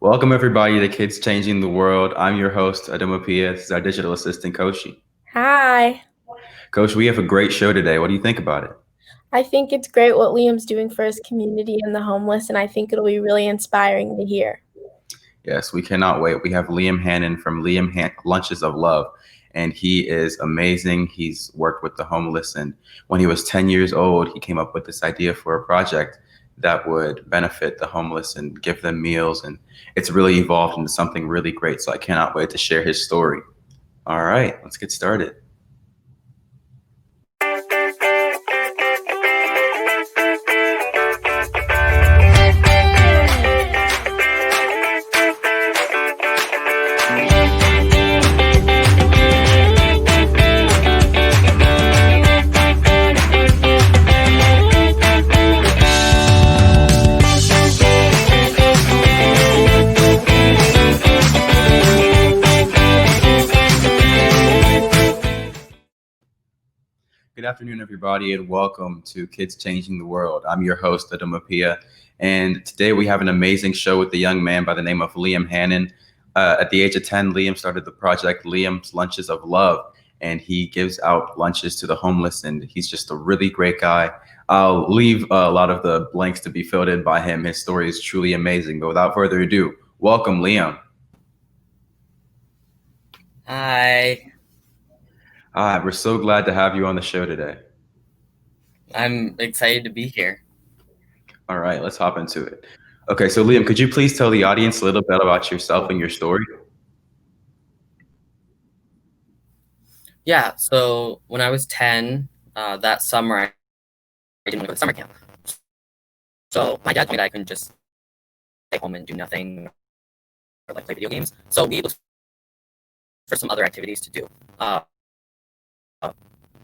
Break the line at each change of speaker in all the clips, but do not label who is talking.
Welcome everybody to Kids Changing the World. I'm your host, Appiah. This is our digital assistant, Koshi.
Hi.
Coach, we have a great show today. What do you think about it?
I think it's great what Liam's doing for his community and the homeless, and I think it'll be really inspiring to hear.
Yes, we cannot wait. We have Liam Hannon from Lunches of Love, and he is amazing. He's worked with the homeless, and when he was 10 years old, he came up with this idea for a project that would benefit the homeless and give them meals, and it's really evolved into something really great. So I cannot wait to share his story. All right, let's get started. Good afternoon, everybody, and welcome to Kids Changing the World. I'm your host, Appiah, and today we have an amazing show with a young man by the name of Liam Hannon. At the age of 10, Liam started the project Liam's Lunches of Love, and he gives out lunches to the homeless, and he's just a really great guy. I'll leave a lot of the blanks to be filled in by him. His story is truly amazing, but without further ado, welcome, Liam.
Hi.
We're so glad to have you on the show today.
I'm excited to be here.
All right, let's hop into it. Okay, so Liam, could you please tell the audience a little bit about yourself and your story?
Yeah, so when I was 10, that summer, I didn't want to go to summer camp. So my dad told me that I couldn't just stay home and do nothing or like play video games. So we looked for some other activities to do.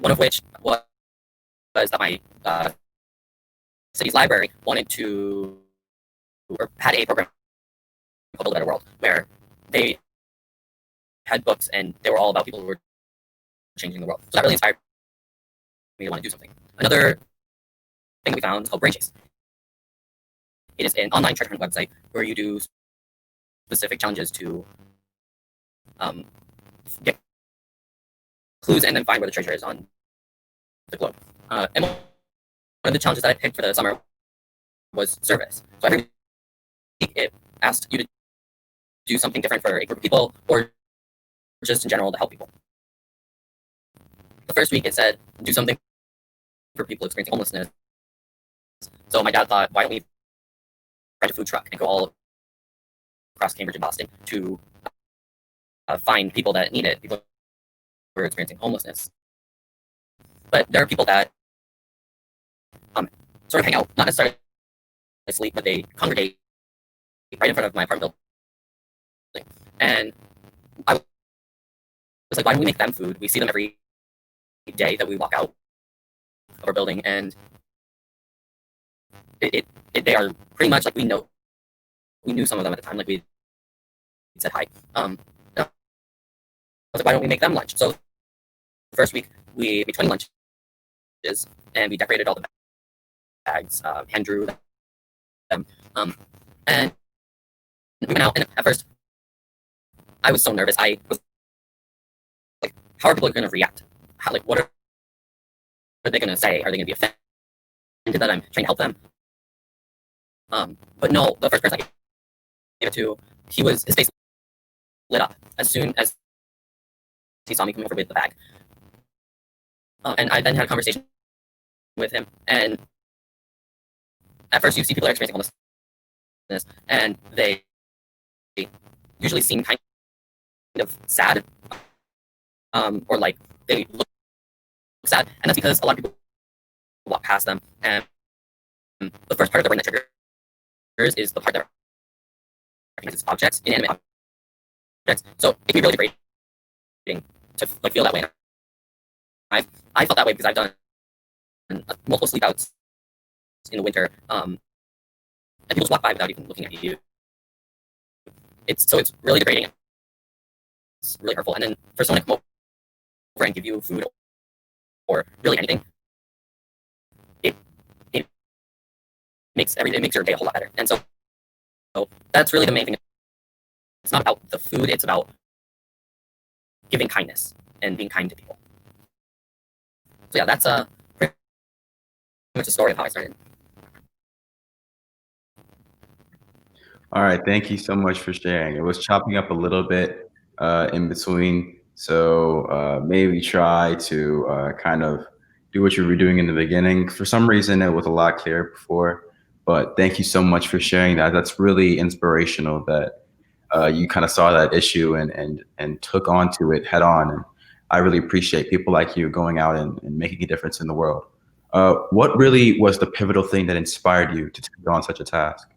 One of which was that my city's library wanted to, or had a program called Build a Better World, where they had books and they were all about people who were changing the world. So that really inspired me to want to do something. Another thing that we found is called Brain Chase. It is an online treasure hunt website where you do specific challenges to get clues and then find where the treasure is on the globe. And one of the challenges that I picked for the summer was service. So every week it asked you to do something different for a group of people or just in general to help people. The first week it said do something for people experiencing homelessness. So my dad thought, why don't we rent a food truck and go all across Cambridge and Boston to find people that need it, people who are experiencing homelessness. But there are people that sort of hang out, not necessarily sleep, but they congregate right in front of my apartment building. And I was like, why don't we make them food? We see them every day that we walk out of our building, and they are pretty much like we knew some of them at the time, like we said hi. I was like, why don't we make them lunch? So the first week we made 20 lunches and we decorated all the bags, hand drew them, and we went out. And at first I was so nervous. I was like, how are people going to react? What are they going to say? Are they going to be offended that I'm trying to help them? But no, the first person I gave it to, his face lit up as soon as he saw me coming over with the bag. And I then had a conversation with him. And at first you see people that are experiencing homelessness and they usually seem kind of sad, or like they look sad, and that's because a lot of people walk past them, and the first part of the brain that triggers is the part that recognizes objects, inanimate objects. So it can be really degrading to like feel that way. I felt that way because I've done multiple sleep outs in the winter, and people just walk by without even looking at you. It's really degrading. It's really hurtful. And then for someone to come over and give you food or really anything, it makes your day a whole lot better. And so that's really the main thing it's not about the food, it's about giving kindness and being kind to people. So yeah, that's pretty much the story of how I started.
All right, thank you so much for sharing. It was chopping up a little bit in between, so maybe try to kind of do what you were doing in the beginning. For some reason, it was a lot clearer before, but thank you so much for sharing that. That's really inspirational that you kind of saw that issue and took onto it head on. And I really appreciate people like you going out and making a difference in the world. What really was the pivotal thing that inspired you to take on such a task?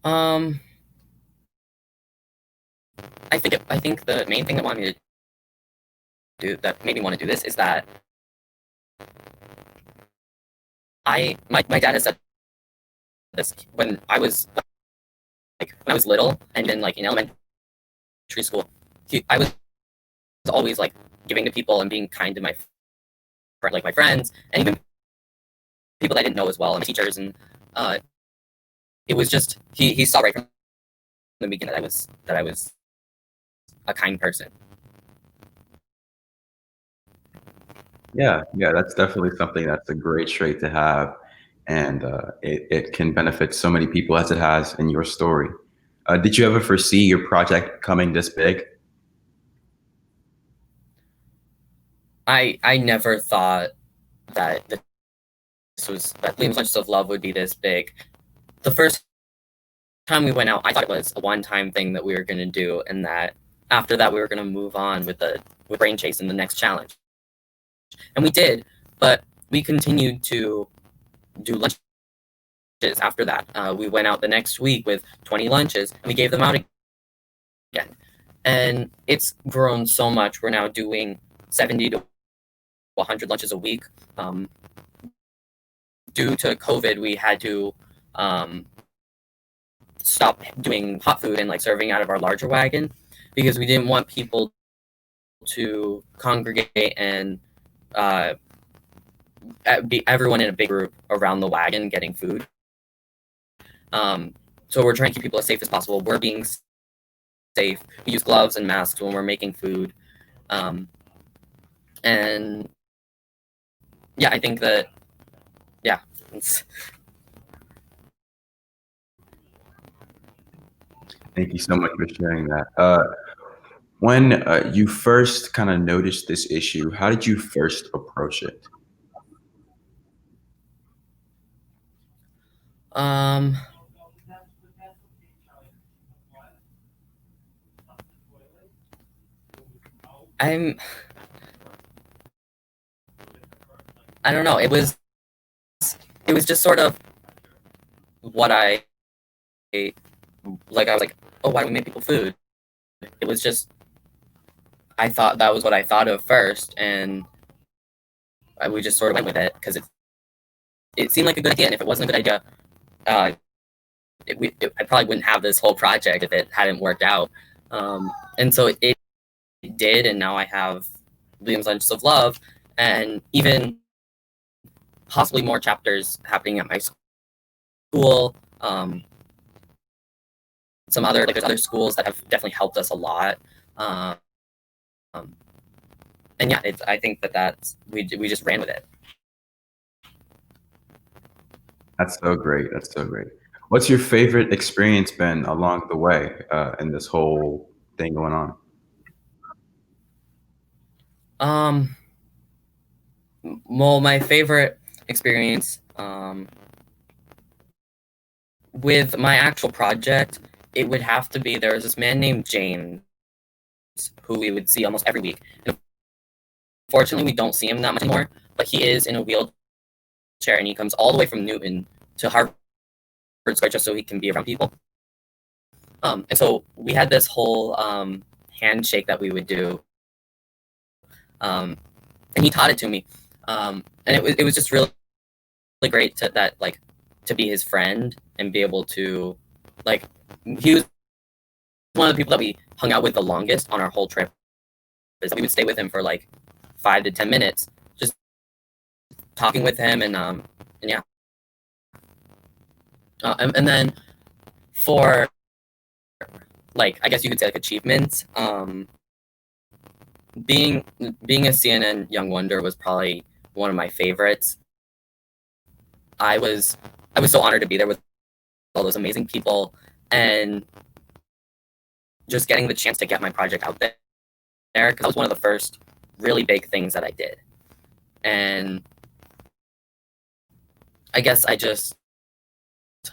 Um, I think the main thing that wanted me to do that made me want to do this is that my dad has said this when I was little and then like in elementary school. I was always like giving to people and being kind to my friends and even people that I didn't know as well, and my teachers, and it was just he saw right from the beginning that I was a kind person.
Yeah, yeah, that's definitely something that's a great trait to have, and it can benefit so many people as it has in your story. Did you ever foresee your project becoming this big?
I never thought that that Liam's Lunches of Love would be this big. The first time we went out, I thought it was a one-time thing that we were going to do, and that after that we were going to move on with Brain Chase and the next challenge. And we did, but we continued to do lunches after that. We went out the next week with 20 lunches, and we gave them out again. And it's grown so much. We're now doing 70 to 100 lunches a week. Due to COVID, we had to stop doing hot food and like serving out of our larger wagon because we didn't want people to congregate and be everyone in a big group around the wagon getting food. So we're trying to keep people as safe as possible. We're being safe. We use gloves and masks when we're making food. And yeah, I think that, yeah.
Thank you so much for sharing that. When you first kind of noticed this issue, how did you first approach it?
Um, I'm, I don't know. It was just sort of what I like. I was like, oh, why do we make people food? It was just, I thought that was what I thought of first, and we just sort of went with it because it seemed like a good idea. And if it wasn't a good idea, uh, I probably wouldn't have this whole project if it hadn't worked out. And so it did, and now I have Liam's Lunches of Love, and even possibly more chapters happening at my school. Some other there's other schools that have definitely helped us a lot. And yeah, I think that's we just ran with it.
That's so great. That's so great. What's your favorite experience been along the way in this whole thing going on?
Well, my favorite experience with my actual project, it would have to be there was this man named James who we would see almost every week. And unfortunately, we don't see him that much anymore, but he is in a wheelchair and he comes all the way from Newton to Harvard Square just so he can be around people. And so we had this whole handshake that we would do, and he taught it to me, and it was just really great to be his friend and be able to like he was one of the people that we hung out with the longest on our whole trip. Is we would stay with him for like 5 to 10 minutes, just talking with him and yeah. And then for like, I guess you could say, like, achievements. Being a CNN Young Wonder was probably one of my favorites. I was so honored to be there with all those amazing people, and just getting the chance to get my project out there, because that was one of the first really big things that I did. And I guess I just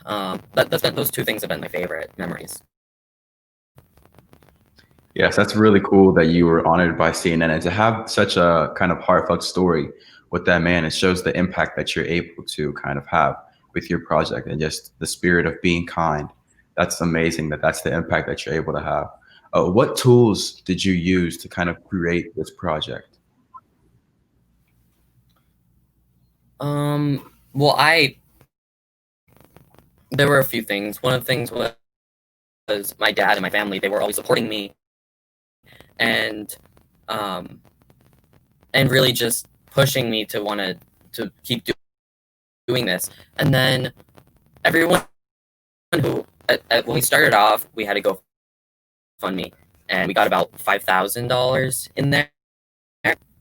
those two things have been my favorite memories.
Yes, that's really cool that you were honored by CNN, and to have such a kind of heartfelt story with that man. It shows the impact that you're able to kind of have with your project and just the spirit of being kind. That's amazing that that's the impact that you're able to have. What tools did you use to kind of create this project?
Well, there were a few things. One of the things was my dad and my family. They were always supporting me, and um, and really just pushing me to want to keep doing this. And then everyone who when we started off, we had to go fund me, and we got about $5,000 in there.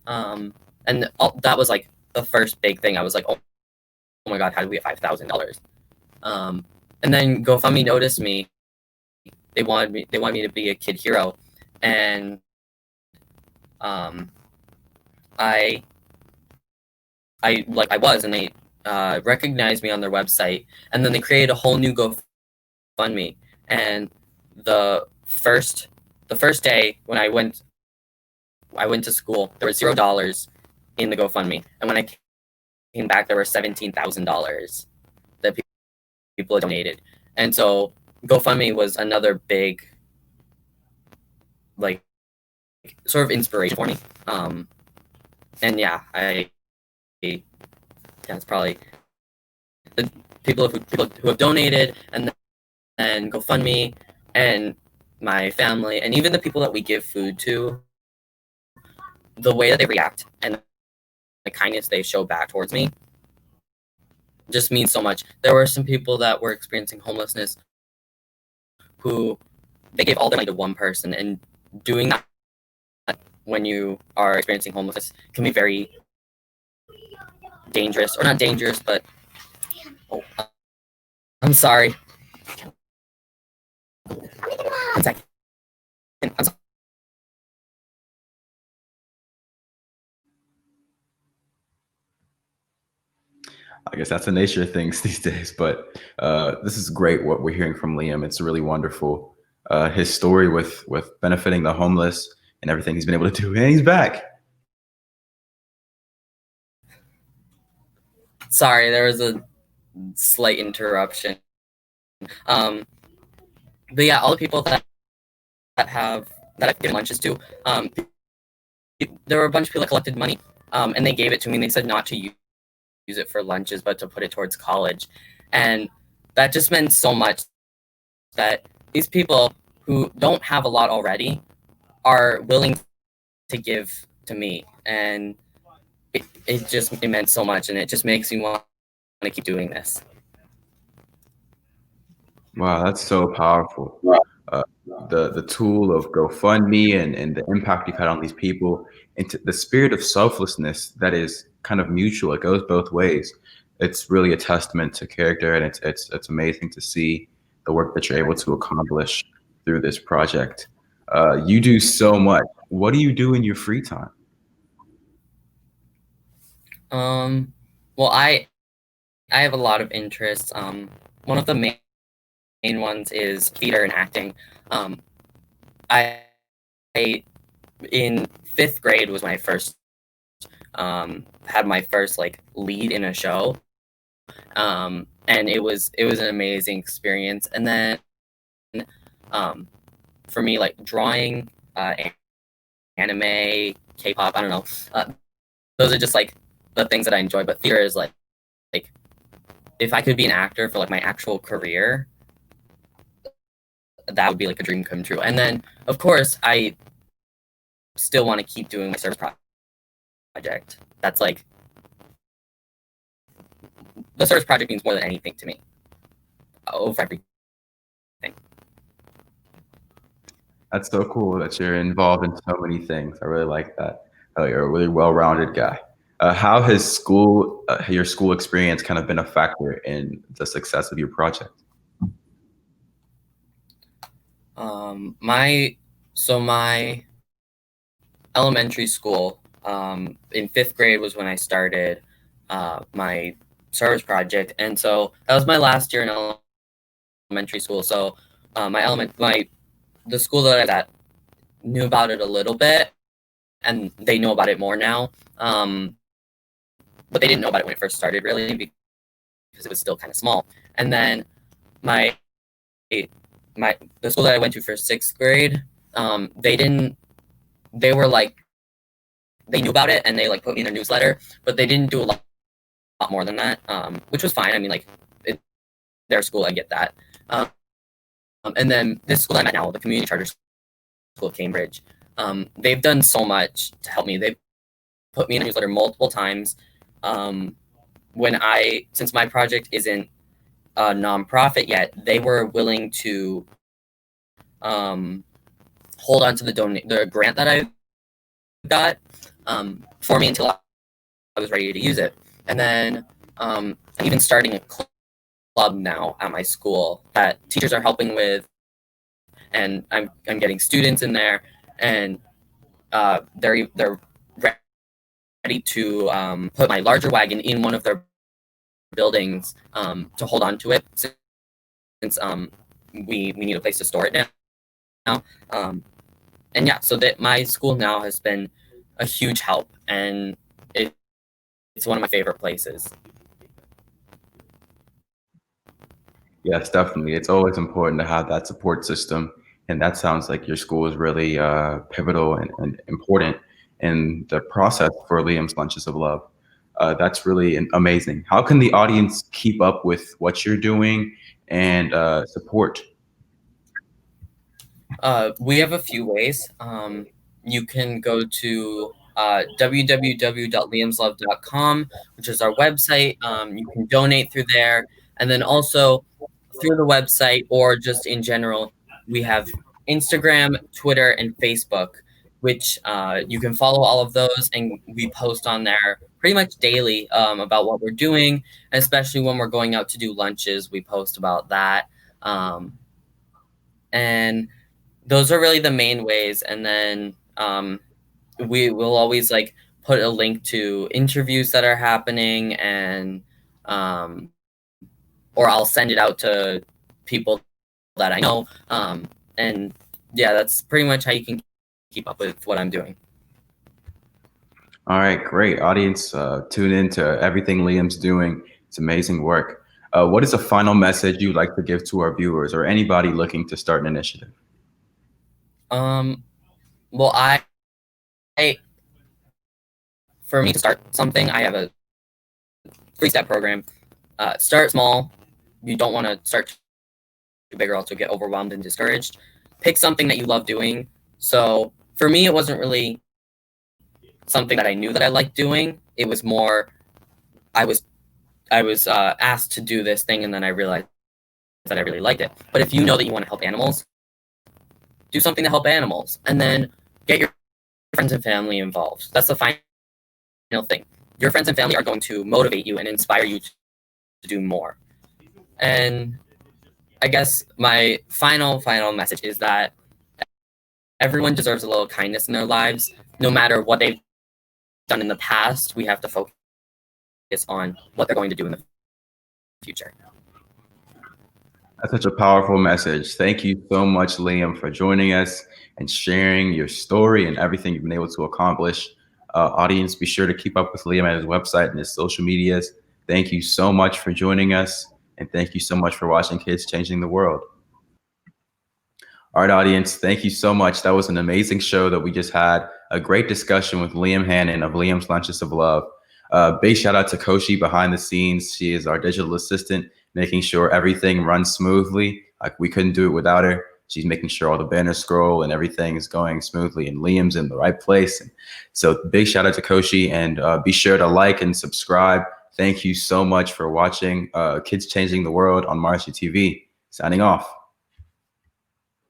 And that was like the first big thing. I was like, oh my god, how did we get $5,000? And then GoFundMe noticed me. They wanted me to be a kid hero, and I was, and they recognized me on their website, and then they created a whole new GoFundMe. And the first day when I went to school, there was $0 in the GoFundMe, and when I came back, there were $17,000 that people had donated. And so GoFundMe was another big, like, sort of inspiration for me. And yeah, that's probably the people who have donated, and then GoFundMe, and my family, and even the people that we give food to. The way that they react and the kindness they show back towards me just means so much. There were some people that were experiencing homelessness who they gave all their money to one person, and doing that when you are experiencing homelessness can be very dangerous, or not dangerous, but I'm sorry. One second. I'm sorry.
I guess that's the nature of things these days. But this is great what we're hearing from Liam. It's really wonderful. His story with benefiting the homeless and everything he's been able to do, and he's back.
Sorry, there was a slight interruption. But yeah, all the people that I've given lunches to, there were a bunch of people that collected money, and they gave it to me, and they said not to use it for lunches, but to put it towards college. And that just meant so much, that these people who don't have a lot already are willing to give to me. And it meant so much, and it just makes me want to keep doing this.
Wow, that's so powerful. The tool of GoFundMe and the impact you've had on these people, and the spirit of selflessness that is kind of mutual. It goes both ways. It's really a testament to character, and it's amazing to see the work that you're able to accomplish through this project. You do so much. What do you do in your free time?
Well, I have a lot of interests. One of the main ones is theater and acting. I in 5th grade was when I first had my first like lead in a show, and it was an amazing experience. And then for me, like drawing, anime, K-pop, I don't know, those are just like the things that I enjoy. But theater is like if I could be an actor for like my actual career, that would be like a dream come true. And then of course I still want to keep doing my service project. That's like, the service project means more than anything to me, over everything.
That's so cool that you're involved in so many things. I really like that. You're a really well-rounded guy. How has your school experience kind of been a factor in the success of your project?
My elementary school, in 5th grade was when I started my service project, and so that was my last year in elementary school. So the school that I was at knew about it a little bit, and they know about it more now. But they didn't know about it when it first started, really, because it was still kind of small. And then my the school that I went to for 6th grade, they were like, they knew about it and they like put me in their newsletter, but they didn't do a lot more than that, which was fine. I mean, like, their school, I get that. And then this school I'm at now, the Community Charter School of Cambridge, they've done so much to help me. They've put me in a newsletter multiple times. Since my project isn't a nonprofit yet, they were willing to hold on to the grant that I got for me until I was ready to use it. And then I'm even starting a club now at my school that teachers are helping with, and I'm getting students in there, and they're ready to put my larger wagon in one of their buildings to hold on to it, since we need a place to store it now. And yeah, so that my school now has been a huge help, and it's one of my favorite places.
Yes, definitely. It's always important to have that support system. And that sounds like your school is really pivotal and important in the process for Liam's Lunches of Love. That's really amazing. How can the audience keep up with what you're doing and support?
We have a few ways. You can go to www.liamslove.com, which is our website. You can donate through there. And then also through the website, or just in general, we have Instagram, Twitter, and Facebook, which you can follow all of those. And we post on there pretty much daily about what we're doing, and especially when we're going out to do lunches, we post about that. And those are really the main ways. And then we will always like put a link to interviews that are happening, and or I'll send it out to people that I know. And yeah, that's pretty much how you can keep up with what I'm doing.
All right, great. Audience, tune in to everything Liam's doing. It's amazing work. What is a final message you'd like to give to our viewers or anybody looking to start an initiative?
Well, for me to start something, I have a 3-step program. Start small. You don't want to start too big or else you'll get overwhelmed and discouraged. Pick something that you love doing. So for me, it wasn't really something that I knew that I liked doing. It was more, I was asked to do this thing, and then I realized that I really liked it. But if you know that you want to help animals, do something to help animals, and then get your friends and family involved. That's the final thing. Your friends and family are going to motivate you and inspire you to do more. And I guess my final message is that everyone deserves a little kindness in their lives. No matter what they've done in the past, we have to focus on what they're going to do in the future.
That's such a powerful message. Thank you so much, Liam, for joining us and sharing your story and everything you've been able to accomplish. Audience, be sure to keep up with Liam at his website and his social medias. Thank you so much for joining us, and thank you so much for watching Kids Changing the World. All right, audience, thank you so much. That was an amazing show that we just had. A great discussion with Liam Hannon of Liam's Lunches of Love. Big shout out to Koshi behind the scenes. She is our digital assistant, making sure everything runs smoothly. Like, we couldn't do it without her. She's making sure all the banners scroll and everything is going smoothly, and Liam's in the right place. And so big shout out to Koshi, and be sure to like and subscribe. Thank you so much for watching Kids Changing the World on Marcy TV. Signing off.